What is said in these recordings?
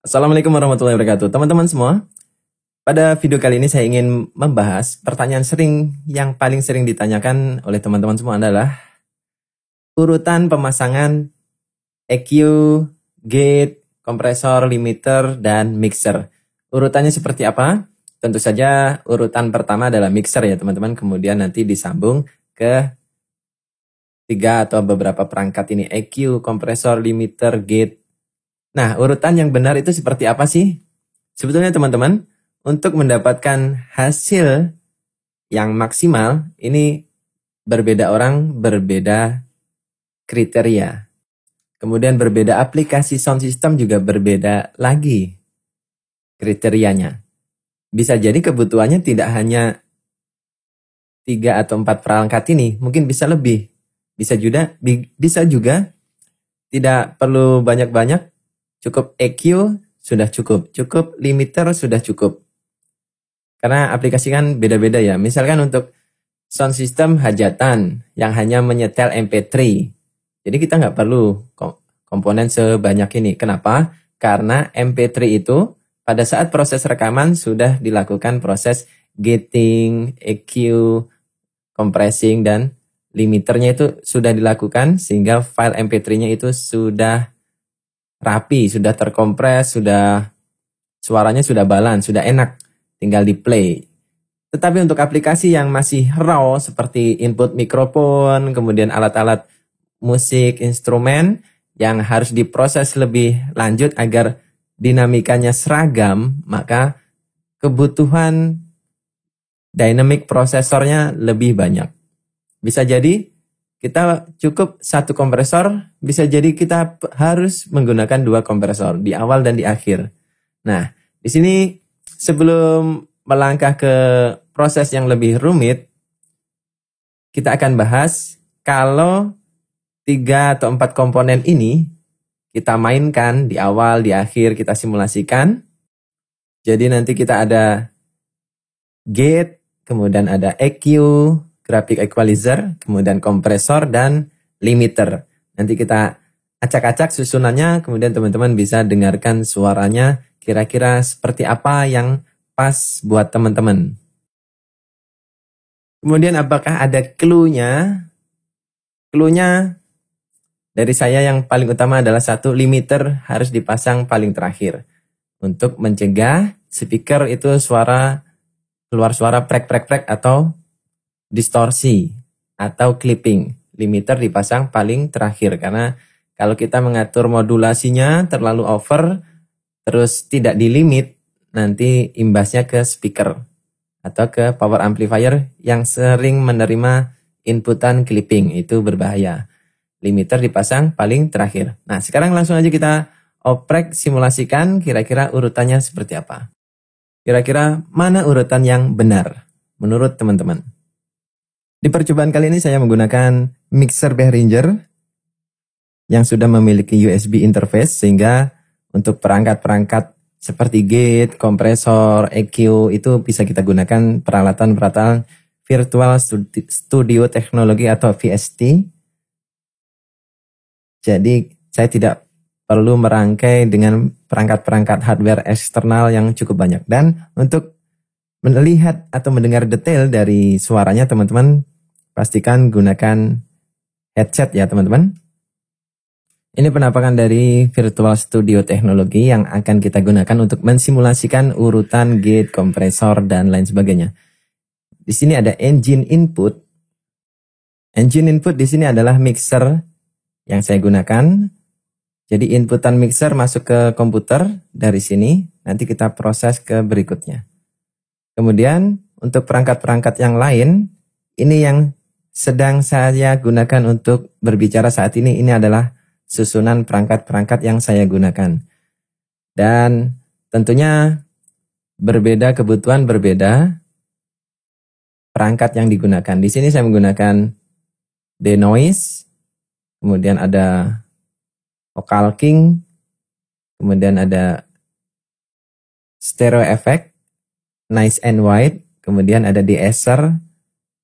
Assalamualaikum warahmatullahi wabarakatuh. Teman-teman semua, pada video kali ini saya ingin membahas pertanyaan yang paling sering ditanyakan oleh teman-teman semua adalah urutan pemasangan EQ, gate, kompresor, limiter, dan mixer. Urutannya seperti apa? Tentu saja urutan pertama adalah mixer ya teman-teman, kemudian nanti disambung ke 3 atau beberapa perangkat ini, EQ, kompresor, limiter, gate. Nah, urutan yang benar itu seperti apa sih? Sebetulnya teman-teman, untuk mendapatkan hasil yang maksimal, ini berbeda orang, berbeda kriteria. Kemudian berbeda aplikasi sound system juga berbeda lagi kriterianya. Bisa jadi kebutuhannya tidak hanya 3 atau 4 perangkat ini, mungkin bisa lebih. Bisa juga tidak perlu banyak-banyak. Cukup EQ sudah cukup limiter sudah cukup. Karena aplikasi kan beda-beda ya. Misalkan untuk sound system hajatan yang hanya menyetel MP3. Jadi kita nggak perlu komponen sebanyak ini. Kenapa? Karena MP3 itu pada saat proses rekaman sudah dilakukan proses gating, EQ, compressing, dan limiternya itu sudah dilakukan sehingga file MP3-nya itu sudah rapi, sudah terkompres, suaranya sudah balance, sudah enak, tinggal di play. Tetapi untuk aplikasi yang masih raw seperti input mikrofon, kemudian alat-alat musik, instrumen yang harus diproses lebih lanjut agar dinamikanya seragam, maka kebutuhan dynamic prosesornya lebih banyak. Bisa jadi kita cukup 1 kompresor, bisa jadi kita harus menggunakan 2 kompresor di awal dan di akhir. Nah, di sini sebelum melangkah ke proses yang lebih rumit, kita akan bahas kalau 3 atau 4 komponen ini kita mainkan di awal, di akhir, kita simulasikan. Jadi nanti kita ada gate, kemudian ada EQ, graphic equalizer, kemudian kompresor, dan limiter. Nanti kita acak-acak susunannya, kemudian teman-teman bisa dengarkan suaranya kira-kira seperti apa yang pas buat teman-teman. Kemudian apakah ada clue-nya? Clue-nya dari saya yang paling utama adalah 1, limiter harus dipasang paling terakhir. Untuk mencegah speaker itu keluar suara prek-prek-prek atau distorsi atau clipping. Limiter dipasang paling terakhir karena kalau kita mengatur modulasinya terlalu over terus tidak dilimit, nanti imbasnya ke speaker atau ke power amplifier yang sering menerima inputan clipping, itu berbahaya. Limiter dipasang paling terakhir. Nah, sekarang langsung aja kita oprek, simulasikan kira-kira urutannya seperti apa. Kira-kira mana urutan yang benar menurut teman-teman? Di percobaan kali ini saya menggunakan mixer Behringer yang sudah memiliki USB interface, sehingga untuk perangkat-perangkat seperti gate, kompresor, EQ itu bisa kita gunakan peralatan-peralatan Virtual Studio Technology atau VST. Jadi saya tidak perlu merangkai dengan perangkat-perangkat hardware eksternal yang cukup banyak. Dan untuk melihat atau mendengar detail dari suaranya, teman-teman pastikan gunakan headset ya teman-teman. Ini penampakan dari Virtual Studio Technology yang akan kita gunakan untuk mensimulasikan urutan gate, kompresor, dan lain sebagainya. Di sini ada engine input. Engine input di sini adalah mixer yang saya gunakan. Jadi inputan mixer masuk ke komputer dari sini, nanti kita proses ke berikutnya. Kemudian untuk perangkat-perangkat yang lain, ini yang sedang saya gunakan untuk berbicara saat ini adalah susunan perangkat-perangkat yang saya gunakan. Dan tentunya berbeda kebutuhan, berbeda perangkat yang digunakan. Di sini saya menggunakan denoise, kemudian ada vocal king, kemudian ada stereo effect, nice and white, kemudian ada de-esser,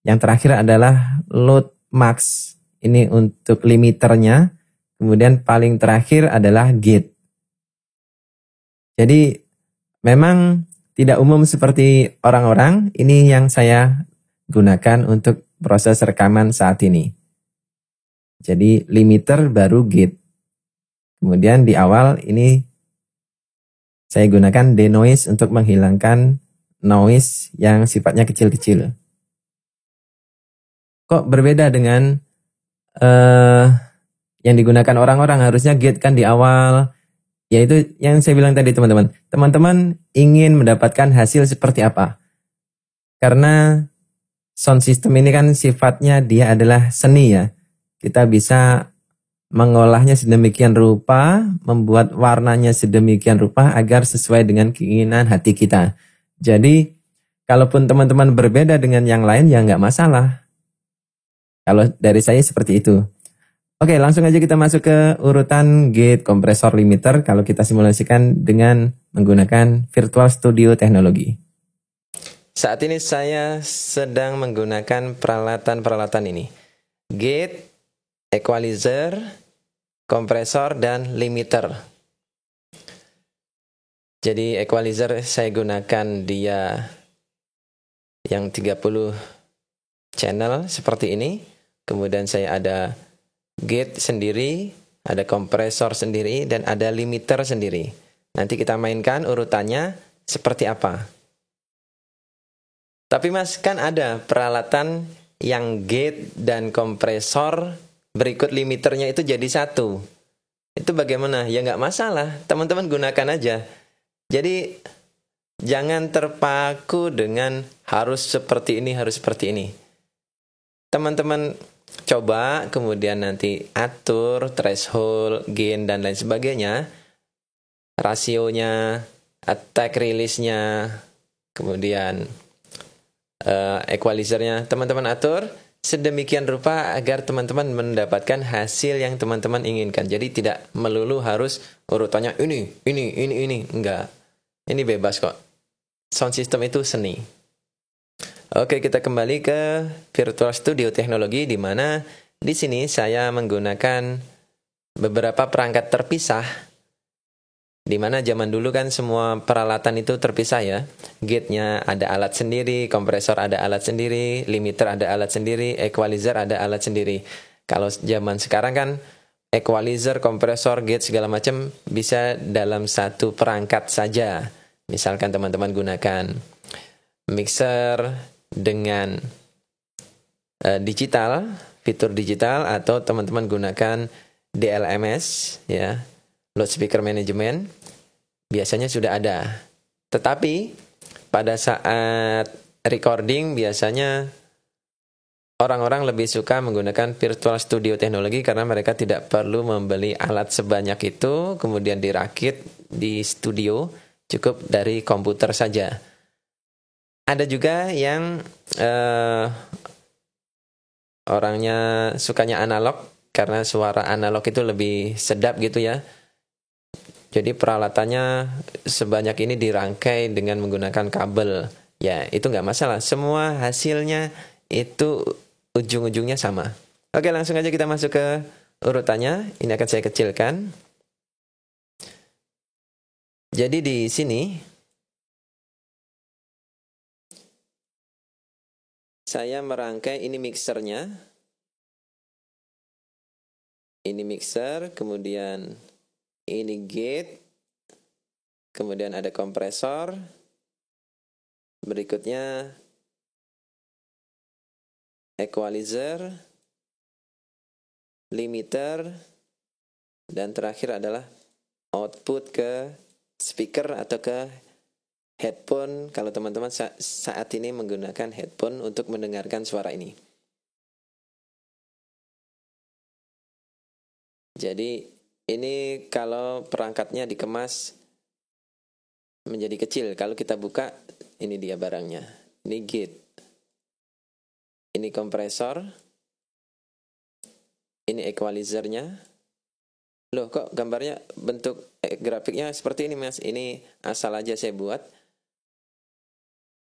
yang terakhir adalah load max, ini untuk limiternya, kemudian paling terakhir adalah gate. Jadi memang tidak umum seperti orang-orang. Ini yang saya gunakan untuk proses rekaman saat ini. Jadi limiter baru gate. Kemudian di awal ini saya gunakan denoise untuk menghilangkan noise yang sifatnya kecil-kecil. Kok berbeda dengan yang digunakan orang-orang? Harusnya gate kan di awal. Yaitu yang saya bilang tadi teman-teman. Teman-teman ingin mendapatkan hasil seperti apa? Karena sound system ini kan sifatnya dia adalah seni ya. Kita bisa mengolahnya sedemikian rupa, membuat warnanya sedemikian rupa agar sesuai dengan keinginan hati kita. Jadi, kalaupun teman-teman berbeda dengan yang lain, ya nggak masalah. Kalau dari saya seperti itu. Oke, langsung aja kita masuk ke urutan gate kompresor limiter kalau kita simulasikan dengan menggunakan Virtual Studio Teknologi. Saat ini saya sedang menggunakan peralatan-peralatan ini. Gate, equalizer, kompresor, dan limiter. Jadi equalizer saya gunakan dia yang 30 channel seperti ini. Kemudian saya ada gate sendiri, ada kompresor sendiri, dan ada limiter sendiri. Nanti kita mainkan urutannya seperti apa. Tapi mas, kan ada peralatan yang gate dan kompresor berikut limiternya itu jadi satu. Itu bagaimana? Ya nggak masalah, teman-teman gunakan aja. Jadi jangan terpaku dengan harus seperti ini, harus seperti ini. Teman-teman coba, kemudian nanti atur threshold, gain, dan lain sebagainya. Rasionya, attack release-nya, kemudian equalizernya teman-teman atur sedemikian rupa agar teman-teman mendapatkan hasil yang teman-teman inginkan. Jadi tidak melulu harus urutannya ini. Enggak. Ini bebas kok. Sound system itu seni. Oke, kita kembali ke Virtual Studio Teknologi, di mana di sini saya menggunakan beberapa perangkat terpisah. Di mana zaman dulu kan semua peralatan itu terpisah ya. Gate-nya ada alat sendiri, kompresor ada alat sendiri, limiter ada alat sendiri, equalizer ada alat sendiri. Kalau zaman sekarang kan equalizer, kompresor, gate segala macam bisa dalam satu perangkat saja. Misalkan teman-teman gunakan mixer dengan digital, fitur digital, atau teman-teman gunakan DLMS ya. Loudspeaker management biasanya sudah ada. Tetapi pada saat recording biasanya orang-orang lebih suka menggunakan Virtual Studio Teknologi karena mereka tidak perlu membeli alat sebanyak itu kemudian dirakit di studio, cukup dari komputer saja. Ada juga yang orangnya sukanya analog karena suara analog itu lebih sedap gitu ya. Jadi peralatannya sebanyak ini dirangkai dengan menggunakan kabel. Ya, itu nggak masalah. Semua hasilnya itu ujung-ujungnya sama. Oke, langsung aja kita masuk ke urutannya. Ini akan saya kecilkan. Jadi di sini saya merangkai ini mixernya. Ini mixer, kemudian ini gate, kemudian ada kompresor, berikutnya equalizer, limiter, dan terakhir adalah output ke speaker atau ke headphone kalau teman-teman saat ini menggunakan headphone untuk mendengarkan suara ini. Jadi ini kalau perangkatnya dikemas menjadi kecil. Kalau kita buka, ini dia barangnya. Ini gate. Ini kompresor. Ini equalizernya. Loh, kok gambarnya bentuk grafiknya seperti ini, Mas? Ini asal aja saya buat.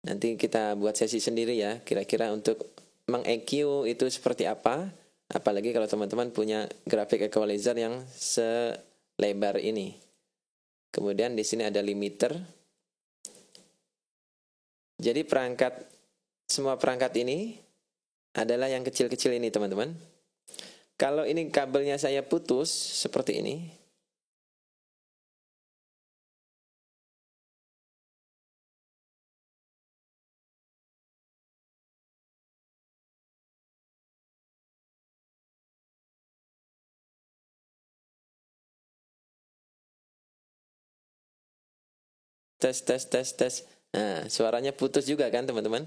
Nanti kita buat sesi sendiri ya. Kira-kira untuk meng-EQ itu seperti apa? Apalagi kalau teman-teman punya grafik equalizer yang selebar ini. Kemudian di sini ada limiter. Jadi semua perangkat ini adalah yang kecil-kecil ini, teman-teman. Kalau ini kabelnya saya putus seperti ini, tes. Nah, suaranya putus juga kan, teman-teman?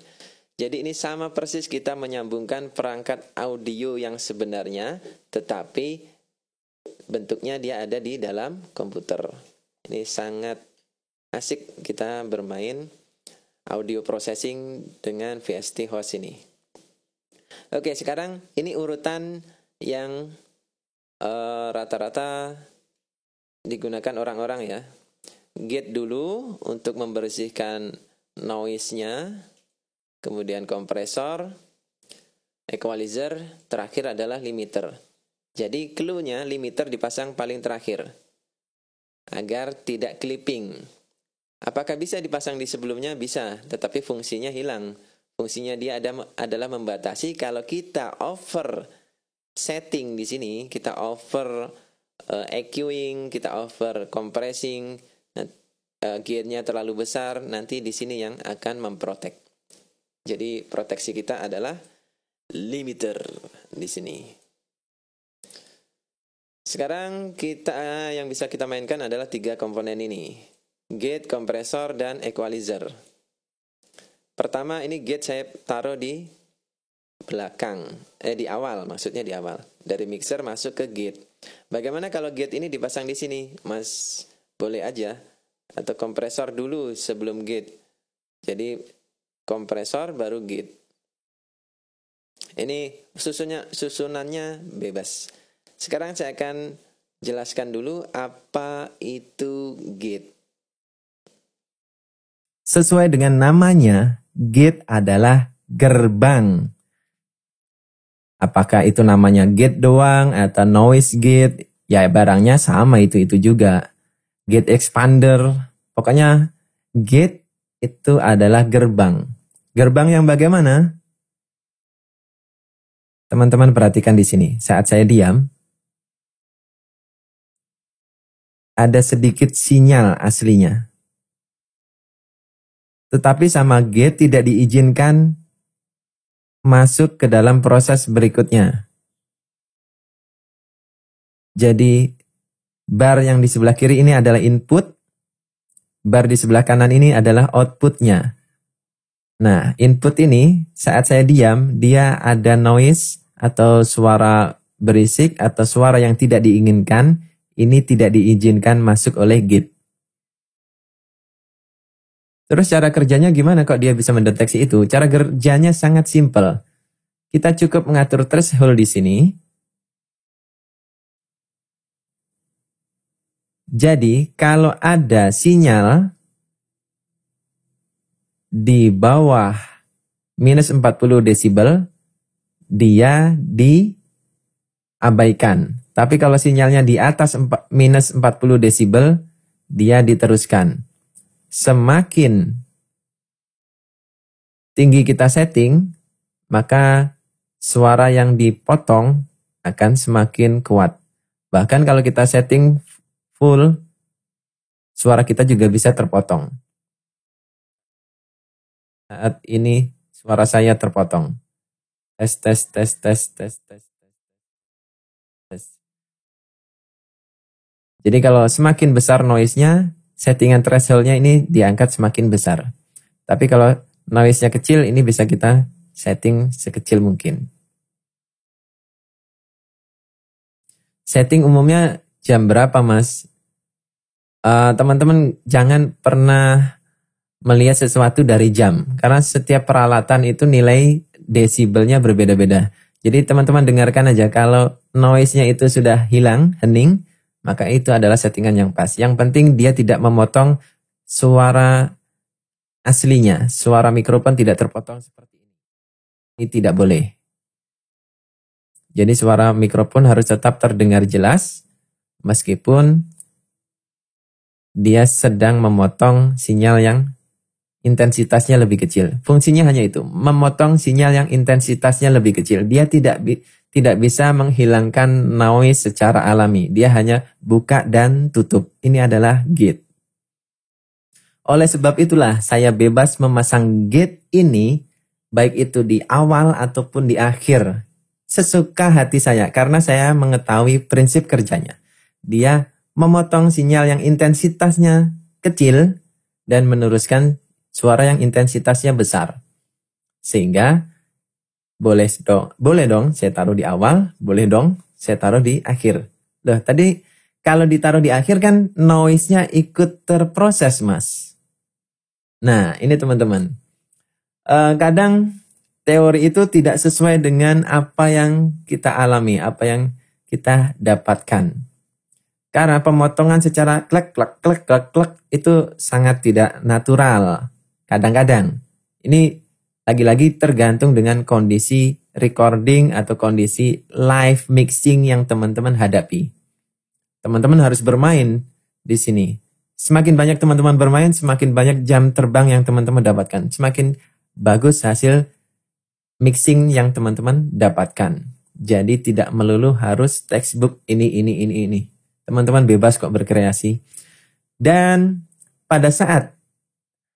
Jadi ini sama persis kita menyambungkan perangkat audio yang sebenarnya, tetapi bentuknya dia ada di dalam komputer. Ini sangat asik kita bermain audio processing dengan VST host ini. Oke, sekarang ini urutan yang rata-rata digunakan orang-orang ya. Gate dulu untuk membersihkan noise-nya, kemudian kompresor, equalizer, terakhir adalah limiter. Jadi clue-nya limiter dipasang paling terakhir agar tidak clipping. Apakah bisa dipasang di sebelumnya? Bisa, tetapi fungsinya hilang. Fungsinya dia adalah membatasi kalau kita over setting di sini, kita over EQ-ing, kita over compressing, gate-nya terlalu besar, nanti di sini yang akan memprotek. Jadi proteksi kita adalah limiter di sini. Sekarang yang bisa kita mainkan adalah 3 komponen ini. Gate, kompresor, dan equalizer. Pertama ini gate saya taruh di belakang, di awal, maksudnya di awal. Dari mixer masuk ke gate. Bagaimana kalau gate ini dipasang di sini? Mas, boleh aja. Atau kompresor dulu sebelum gate. Jadi kompresor baru gate. Ini susunannya bebas. Sekarang saya akan jelaskan dulu apa itu gate. Sesuai dengan namanya, gate adalah gerbang. Apakah itu namanya gate doang atau noise gate? Ya barangnya sama itu juga. Gate expander, pokoknya gate itu adalah gerbang. Gerbang yang bagaimana? Teman-teman perhatikan di sini. Saat saya diam, ada sedikit sinyal aslinya. Tetapi sama gate tidak diizinkan masuk ke dalam proses berikutnya. Jadi bar yang di sebelah kiri ini adalah input, bar di sebelah kanan ini adalah outputnya. Nah, input ini saat saya diam, dia ada noise atau suara berisik atau suara yang tidak diinginkan, ini tidak diizinkan masuk oleh gate. Terus cara kerjanya gimana kok dia bisa mendeteksi itu? Cara kerjanya sangat simpel. Kita cukup mengatur threshold di sini. Jadi, kalau ada sinyal di bawah minus 40 desibel, dia diabaikan. Tapi kalau sinyalnya di atas minus 40 desibel, dia diteruskan. Semakin tinggi kita setting, maka suara yang dipotong akan semakin kuat. Bahkan kalau kita setting full, suara kita juga bisa terpotong. Saat ini suara saya terpotong. Tes. Jadi kalau semakin besar noise-nya, settingan threshold-nya ini diangkat semakin besar. Tapi kalau noise-nya kecil, ini bisa kita setting sekecil mungkin. Setting umumnya jam berapa, Mas? Teman-teman jangan pernah melihat sesuatu dari jam. Karena setiap peralatan itu nilai desibelnya berbeda-beda. Jadi teman-teman dengarkan aja, kalau noise-nya itu sudah hilang, hening, maka itu adalah settingan yang pas. Yang penting dia tidak memotong suara aslinya. Suara mikrofon tidak terpotong seperti ini. Ini tidak boleh. Jadi suara mikrofon harus tetap terdengar jelas, meskipun dia sedang memotong sinyal yang intensitasnya lebih kecil. Fungsinya hanya itu, memotong sinyal yang intensitasnya lebih kecil. Dia tidak bisa menghilangkan noise secara alami. Dia hanya buka dan tutup. Ini adalah gate. Oleh sebab itulah saya bebas memasang gate ini, baik itu di awal ataupun di akhir, sesuka hati saya, karena saya mengetahui prinsip kerjanya. Dia memotong sinyal yang intensitasnya kecil dan meneruskan suara yang intensitasnya besar. Sehingga boleh dong saya taruh di awal, boleh dong saya taruh di akhir. Loh, tadi kalau ditaruh di akhir kan noise-nya ikut terproses, Mas. Nah, ini teman-teman. Kadang teori itu tidak sesuai dengan apa yang kita alami, apa yang kita dapatkan. Karena pemotongan secara klek itu sangat tidak natural. Kadang-kadang. Ini lagi-lagi tergantung dengan kondisi recording atau kondisi live mixing yang teman-teman hadapi. Teman-teman harus bermain di sini. Semakin banyak teman-teman bermain, semakin banyak jam terbang yang teman-teman dapatkan. Semakin bagus hasil mixing yang teman-teman dapatkan. Jadi tidak melulu harus textbook ini. Teman-teman bebas kok berkreasi. Dan pada saat,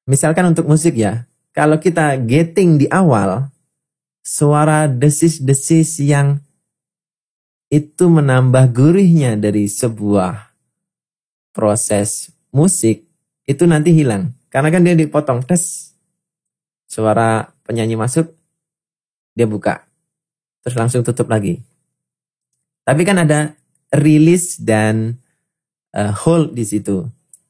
misalkan untuk musik ya, kalau kita gating di awal, suara desis-desis yang itu menambah gurihnya dari sebuah proses musik, itu nanti hilang. Karena kan dia dipotong, tes. Suara penyanyi masuk, dia buka. Terus langsung tutup lagi. Tapi kan ada release dan hold di situ.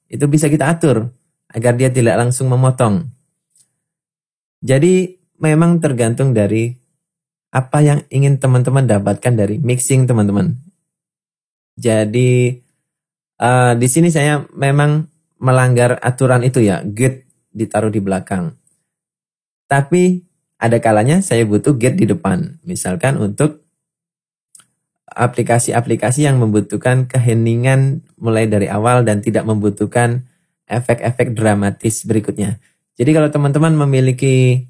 Itu bisa kita atur agar dia tidak langsung memotong. Jadi memang tergantung dari apa yang ingin teman-teman dapatkan dari mixing teman-teman. Jadi di sini saya memang melanggar aturan itu ya, gate ditaruh di belakang. Tapi ada kalanya saya butuh gate di depan. Misalkan untuk aplikasi-aplikasi yang membutuhkan keheningan mulai dari awal dan tidak membutuhkan efek-efek dramatis berikutnya. Jadi kalau teman-teman memiliki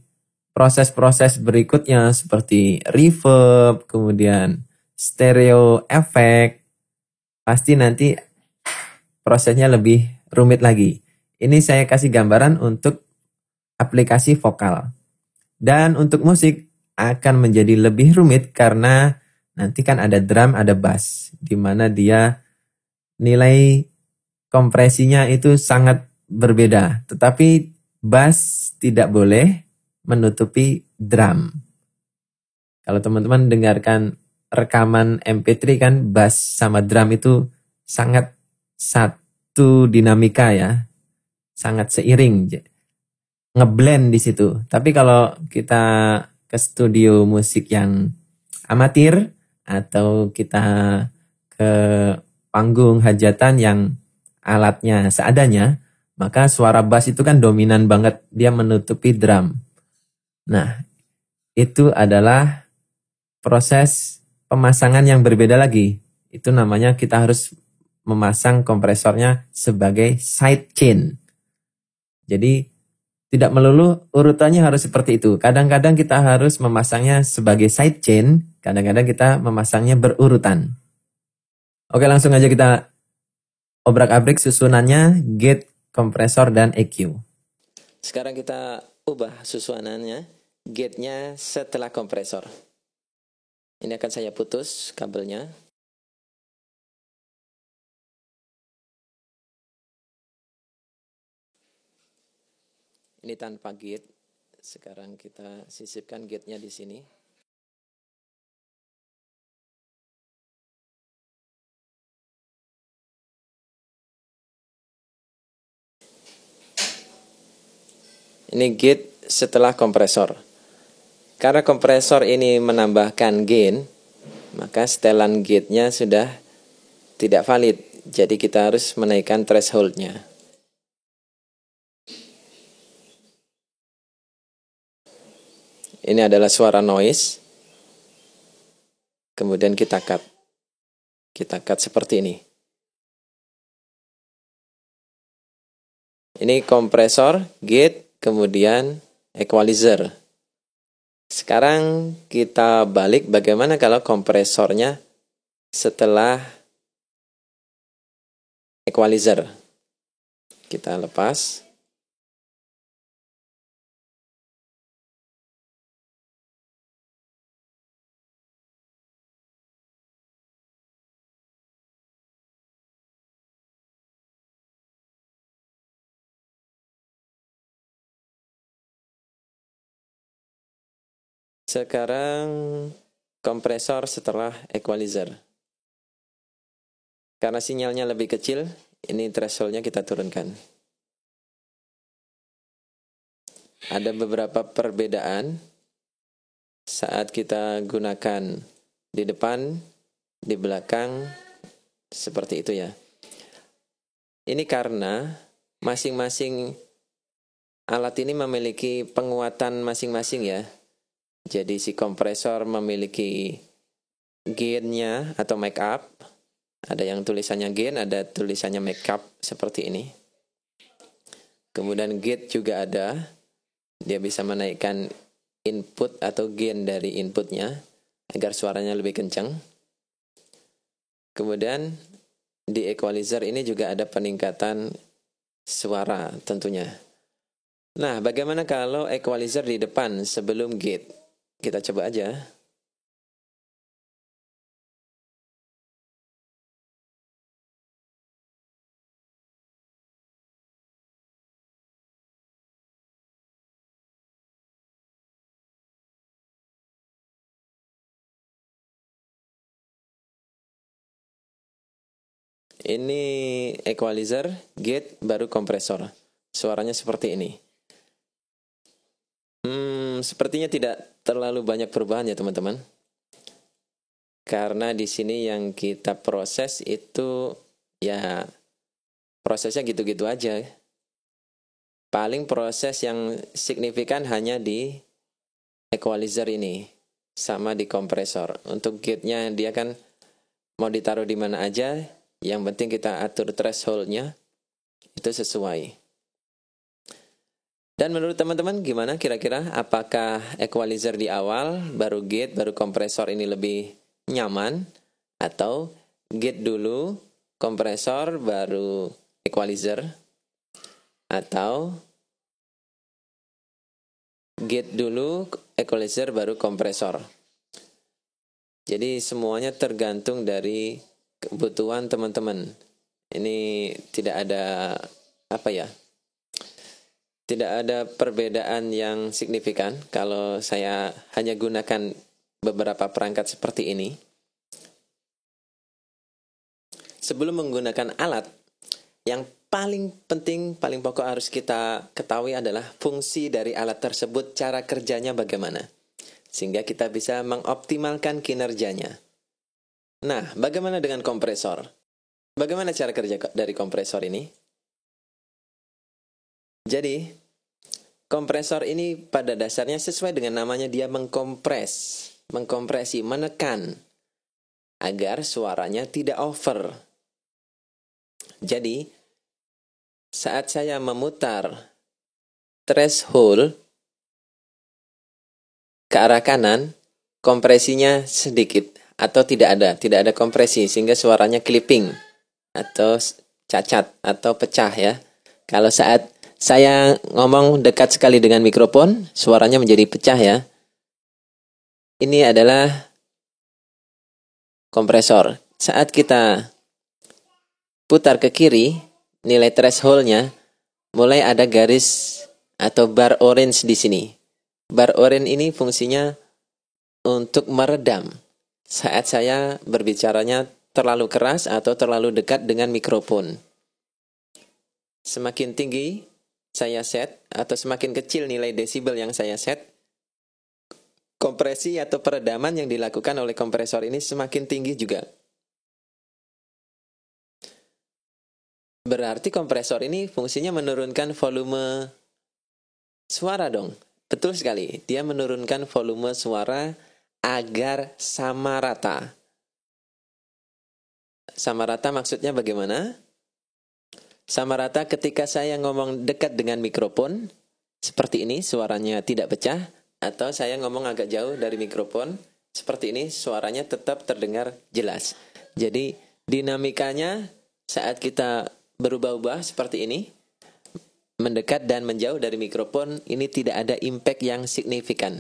proses-proses berikutnya seperti reverb, kemudian stereo efek, pasti nanti prosesnya lebih rumit lagi. Ini saya kasih gambaran untuk aplikasi vokal. Dan untuk musik akan menjadi lebih rumit karena nanti kan ada drum, ada bass, di mana dia nilai kompresinya itu sangat berbeda. Tetapi bass tidak boleh menutupi drum. Kalau teman-teman dengarkan rekaman MP3 kan bass sama drum itu sangat satu dinamika ya, sangat seiring, ngeblend di situ. Tapi kalau kita ke studio musik yang amatir atau kita ke panggung hajatan yang alatnya seadanya, maka suara bass itu kan dominan banget, dia menutupi drum. Nah, itu adalah proses pemasangan yang berbeda lagi. Itu namanya kita harus memasang kompresornya sebagai sidechain. Jadi tidak melulu urutannya harus seperti itu. Kadang-kadang kita harus memasangnya sebagai sidechain, kadang-kadang kita memasangnya berurutan. Oke, langsung aja kita obrak-abrik susunannya, gate, kompresor, dan EQ. Sekarang kita ubah susunannya, gate-nya setelah kompresor. Ini akan saya putus kabelnya. Ini tanpa gate. Sekarang kita sisipkan gate-nya di sini. Ini gate setelah kompresor. Karena kompresor ini menambahkan gain, maka setelan gate-nya sudah tidak valid. Jadi kita harus menaikkan threshold-nya. Ini adalah suara noise. Kemudian kita cut. Kita cut seperti ini. Ini kompresor, gate, kemudian equalizer. Sekarang kita balik bagaimana kalau kompresornya setelah equalizer. Kita lepas. Sekarang kompresor setelah equalizer. Karena sinyalnya lebih kecil, ini thresholdnya kita turunkan. Ada beberapa perbedaan saat kita gunakan di depan, di belakang, seperti itu ya. Ini karena masing-masing alat ini memiliki penguatan masing-masing ya. Jadi si kompresor memiliki gain-nya atau make up. Ada yang tulisannya gain, ada tulisannya make up seperti ini. Kemudian gate juga ada. Dia bisa menaikkan input atau gain dari inputnya agar suaranya lebih kencang. Kemudian di equalizer ini juga ada peningkatan suara tentunya. Nah, bagaimana kalau equalizer di depan sebelum gate? Kita coba aja. Ini equalizer, gate, baru kompresor. Suaranya seperti ini. Sepertinya tidak terlalu banyak perubahan ya teman-teman. Karena di sini yang kita proses itu ya prosesnya gitu-gitu aja. Paling proses yang signifikan hanya di equalizer ini sama di kompresor. Untuk gate-nya dia kan mau ditaruh di mana aja, yang penting kita atur threshold-nya itu sesuai. Dan menurut teman-teman gimana kira-kira? Apakah equalizer di awal, baru gate, baru kompresor ini lebih nyaman? Atau gate dulu, kompresor, baru equalizer? Atau gate dulu, equalizer, baru kompresor? Jadi semuanya tergantung dari kebutuhan teman-teman. Ini tidak ada tidak ada perbedaan yang signifikan kalau saya hanya gunakan beberapa perangkat seperti ini. Sebelum menggunakan alat, yang paling penting, paling pokok harus kita ketahui adalah fungsi dari alat tersebut, cara kerjanya bagaimana. Sehingga kita bisa mengoptimalkan kinerjanya. Nah, bagaimana dengan kompresor? Bagaimana cara kerja dari kompresor ini? Jadi, kompresor ini pada dasarnya sesuai dengan namanya, dia mengkompresi, menekan agar suaranya tidak over. Jadi, saat saya memutar threshold ke arah kanan, kompresinya sedikit atau tidak ada kompresi sehingga suaranya clipping atau cacat atau pecah ya. Kalau saat saya ngomong dekat sekali dengan mikrofon, suaranya menjadi pecah ya. Ini adalah kompresor. Saat kita putar ke kiri, nilai threshold-nya mulai ada garis atau bar orange di sini. Bar orange ini fungsinya untuk meredam saat saya berbicaranya terlalu keras atau terlalu dekat dengan mikrofon. Semakin tinggi saya set atau semakin kecil nilai desibel yang saya set, kompresi atau peredaman yang dilakukan oleh kompresor ini semakin tinggi juga. Berarti kompresor ini fungsinya menurunkan volume suara dong. Betul sekali, dia menurunkan volume suara agar sama rata. Sama rata maksudnya bagaimana? sama rata ketika saya ngomong dekat dengan mikrofon, seperti ini suaranya tidak pecah, atau saya ngomong agak jauh dari mikrofon, seperti ini suaranya tetap terdengar jelas. Jadi dinamikanya saat kita berubah-ubah seperti ini, mendekat dan menjauh dari mikrofon, ini tidak ada impact yang signifikan.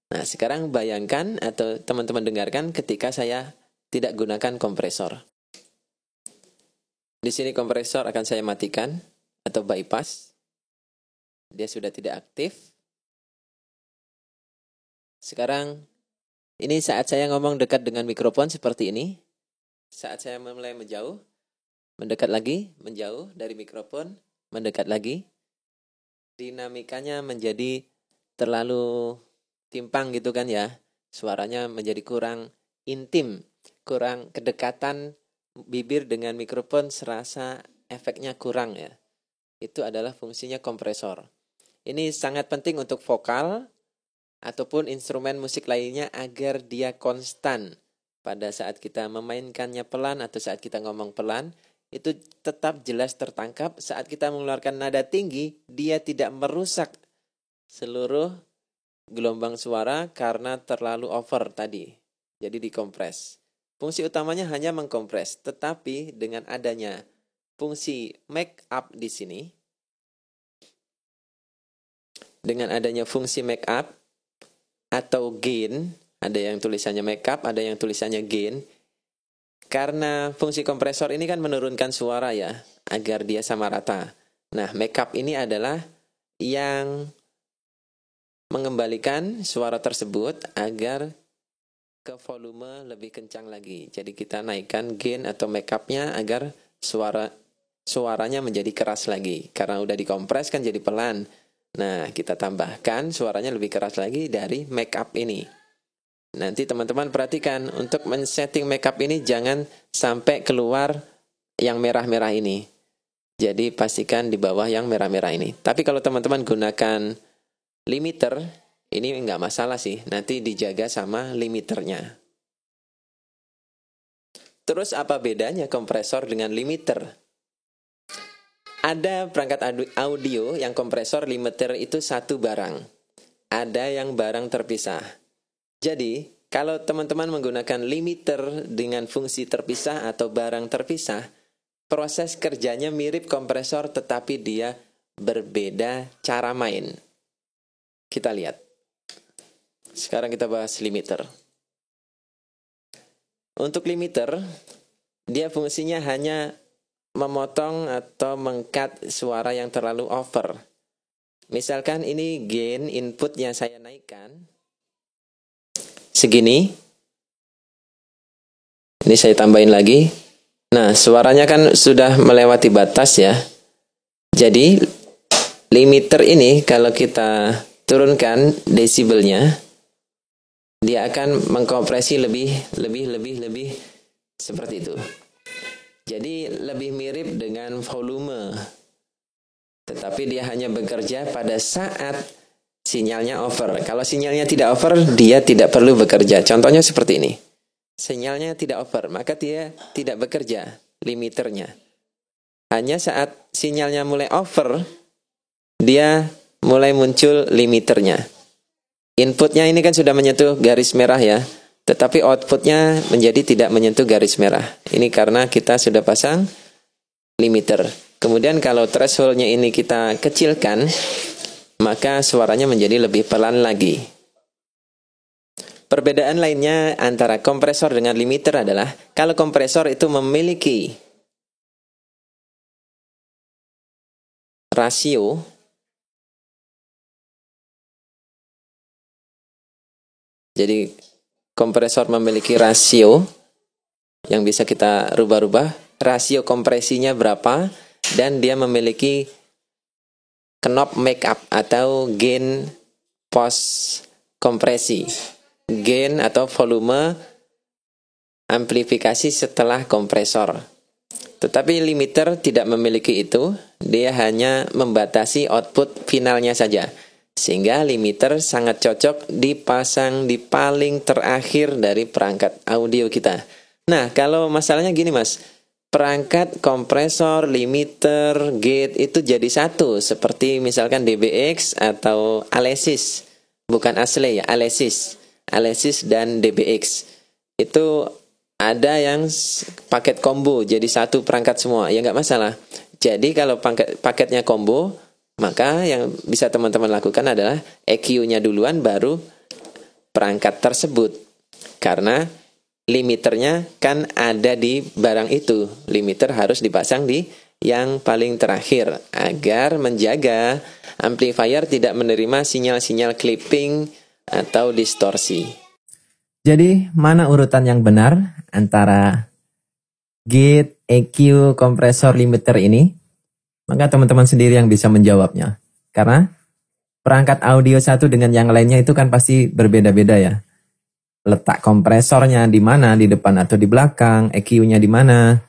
Nah, sekarang bayangkan atau teman-teman dengarkan ketika saya tidak gunakan kompresor. Di sini kompresor akan saya matikan atau bypass. Dia sudah tidak aktif. Sekarang, ini saat saya ngomong dekat dengan mikrofon seperti ini. Saat saya mulai menjauh, mendekat lagi, menjauh dari mikrofon, mendekat lagi. Dinamikanya menjadi terlalu timpang gitu kan ya. Suaranya menjadi kurang intim, kurang kedekatan bibir dengan mikrofon, serasa efeknya kurang ya. Itu adalah fungsinya kompresor. Ini sangat penting untuk vokal ataupun instrumen musik lainnya agar dia konstan. Pada saat kita memainkannya pelan atau saat kita ngomong pelan, itu tetap jelas tertangkap. Saat kita mengeluarkan nada tinggi, dia tidak merusak seluruh gelombang suara karena terlalu over tadi. Jadi dikompres. Fungsi utamanya hanya mengkompres, tetapi dengan adanya fungsi make up di sini, dengan adanya fungsi make up atau gain, ada yang tulisannya make up, ada yang tulisannya gain, karena fungsi kompresor ini kan menurunkan suara ya, agar dia sama rata. Nah, make up ini adalah yang mengembalikan suara tersebut agar ke volume lebih kencang lagi. Jadi kita naikkan gain atau make up-nya agar suaranya menjadi keras lagi. Karena udah dikompres kan jadi pelan. Nah, kita tambahkan suaranya lebih keras lagi dari make up ini. Nanti teman-teman perhatikan, untuk men-setting make up ini jangan sampai keluar yang merah-merah ini. Jadi pastikan di bawah yang merah-merah ini. Tapi kalau teman-teman gunakan limiter, ini nggak masalah sih, nanti dijaga sama limiternya. Terus apa bedanya kompresor dengan limiter? Ada perangkat audio yang kompresor limiter itu satu barang. Ada yang barang terpisah. Jadi, kalau teman-teman menggunakan limiter dengan fungsi terpisah atau barang terpisah, proses kerjanya mirip kompresor tetapi dia berbeda cara main. Kita lihat. Sekarang kita bahas limiter. Untuk limiter, dia fungsinya hanya memotong atau meng-cut suara yang terlalu over. Misalkan ini gain input yang saya naikkan segini. Ini saya tambahin lagi. Nah, suaranya kan sudah melewati batas ya. Jadi, limiter ini kalau kita turunkan desibelnya, dia akan mengkompresi lebih seperti itu. Jadi lebih mirip dengan volume. Tetapi dia hanya bekerja pada saat sinyalnya over. Kalau sinyalnya tidak over, dia tidak perlu bekerja. Contohnya seperti ini. Sinyalnya tidak over, maka dia tidak bekerja, limiternya. Hanya saat sinyalnya mulai over, dia mulai muncul limiternya. Inputnya ini kan sudah menyentuh garis merah ya, tetapi outputnya menjadi tidak menyentuh garis merah. Ini karena kita sudah pasang limiter. Kemudian kalau thresholdnya ini kita kecilkan, maka suaranya menjadi lebih pelan lagi. Perbedaan lainnya antara kompresor dengan limiter adalah, kalau kompresor itu memiliki rasio, jadi kompresor memiliki rasio yang bisa kita rubah-rubah, rasio kompresinya berapa, dan dia memiliki knob make up atau gain post kompresi, gain atau volume amplifikasi setelah kompresor. Tetapi limiter tidak memiliki itu, dia hanya membatasi output finalnya saja. Sehingga limiter sangat cocok dipasang di paling terakhir dari perangkat audio kita. Nah, kalau masalahnya gini mas, perangkat kompresor, limiter, gate itu jadi satu, seperti misalkan DBX atau Alesis, bukan Asle ya, Alesis dan DBX itu ada yang paket combo, jadi satu perangkat semua, ya nggak masalah. Jadi kalau paketnya combo, maka yang bisa teman-teman lakukan adalah EQ-nya duluan baru perangkat tersebut, karena limiternya kan ada di barang itu. Limiter harus dipasang di yang paling terakhir agar menjaga amplifier tidak menerima sinyal-sinyal clipping atau distorsi. Jadi mana urutan yang benar antara gate, EQ, kompresor, limiter ini? Maka teman-teman sendiri yang bisa menjawabnya. Karena perangkat audio satu dengan yang lainnya itu kan pasti berbeda-beda ya. Letak kompresornya di mana, di depan atau di belakang, EQ-nya di mana.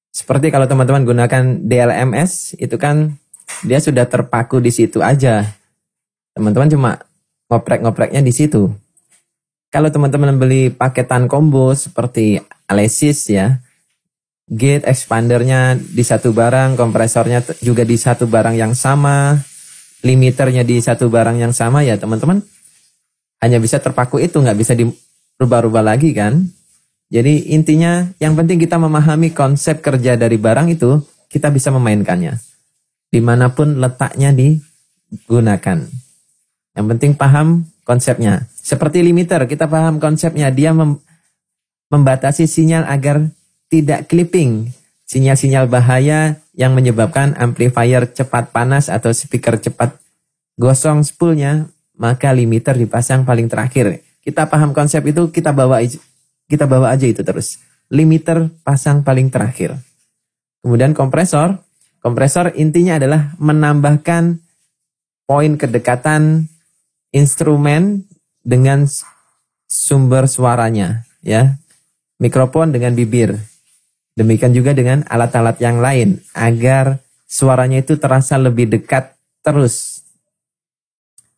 Seperti kalau teman-teman gunakan DLMS, itu kan dia sudah terpaku di situ aja. Teman-teman cuma ngoprek-ngopreknya di situ. Kalau teman-teman beli paketan combo seperti Alesis ya, gate expandernya di satu barang, kompresornya juga di satu barang yang sama, limiternya di satu barang yang sama ya teman-teman, hanya bisa terpaku itu, nggak bisa dirubah-rubah lagi kan. Jadi intinya yang penting kita memahami konsep kerja dari barang itu, kita bisa memainkannya. Dimanapun letaknya digunakan. Yang penting paham konsepnya. Seperti limiter, kita paham konsepnya. Dia membatasi sinyal agar tidak clipping. Sinyal-sinyal bahaya yang menyebabkan amplifier cepat panas atau speaker cepat gosong spoolnya, maka limiter dipasang paling terakhir. Kita paham konsep itu, kita bawa aja itu terus. Limiter pasang paling terakhir. Kemudian kompresor intinya adalah menambahkan poin kedekatan instrumen dengan sumber suaranya, ya. Mikrofon dengan bibir. Demikian juga dengan alat-alat yang lain agar suaranya itu terasa lebih dekat terus.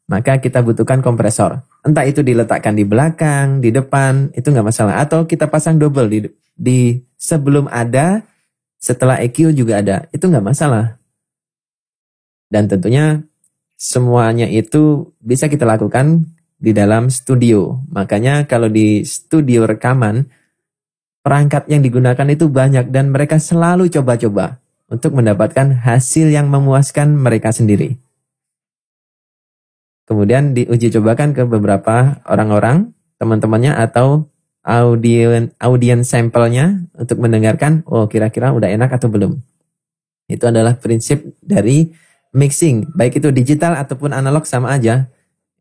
Maka kita butuhkan kompresor. Entah itu diletakkan di belakang, di depan, itu nggak masalah. Atau kita pasang double di sebelum ada, setelah EQ juga ada. Itu nggak masalah. Dan tentunya semuanya itu bisa kita lakukan di dalam studio. Makanya kalau di studio rekaman, perangkat yang digunakan itu banyak dan mereka selalu coba-coba untuk mendapatkan hasil yang memuaskan mereka sendiri. Kemudian diuji cobakan ke beberapa orang-orang, teman-temannya atau audiens sampelnya untuk mendengarkan, oh kira-kira udah enak atau belum. Itu adalah prinsip dari mixing, baik itu digital ataupun analog sama aja.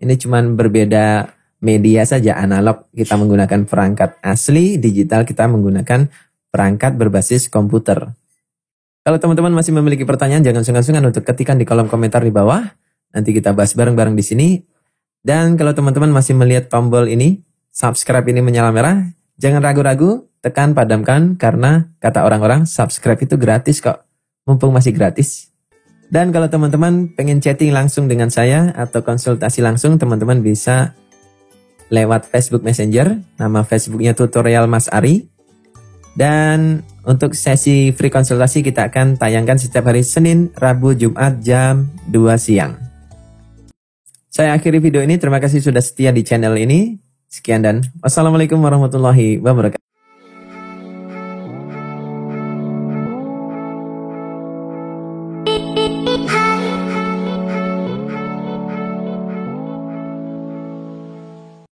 Ini cuman berbeda media saja. Analog kita menggunakan perangkat asli, digital kita menggunakan perangkat berbasis komputer. Kalau teman-teman masih memiliki pertanyaan, jangan sungkan-sungkan untuk ketikkan di kolom komentar di bawah. Nanti kita bahas bareng-bareng di sini. Dan kalau teman-teman masih melihat tombol ini, subscribe ini menyala merah, jangan ragu-ragu, tekan padamkan karena kata orang-orang subscribe itu gratis kok. Mumpung masih gratis. Dan kalau teman-teman pengen chatting langsung dengan saya atau konsultasi langsung, teman-teman bisa lewat Facebook Messenger, nama Facebooknya Tutorial Mas Ari. Dan untuk sesi free konsultasi kita akan tayangkan setiap hari Senin, Rabu, Jumat jam 2 siang. Saya akhiri video ini, terima kasih sudah setia di channel ini. Sekian dan wassalamualaikum warahmatullahi wabarakatuh.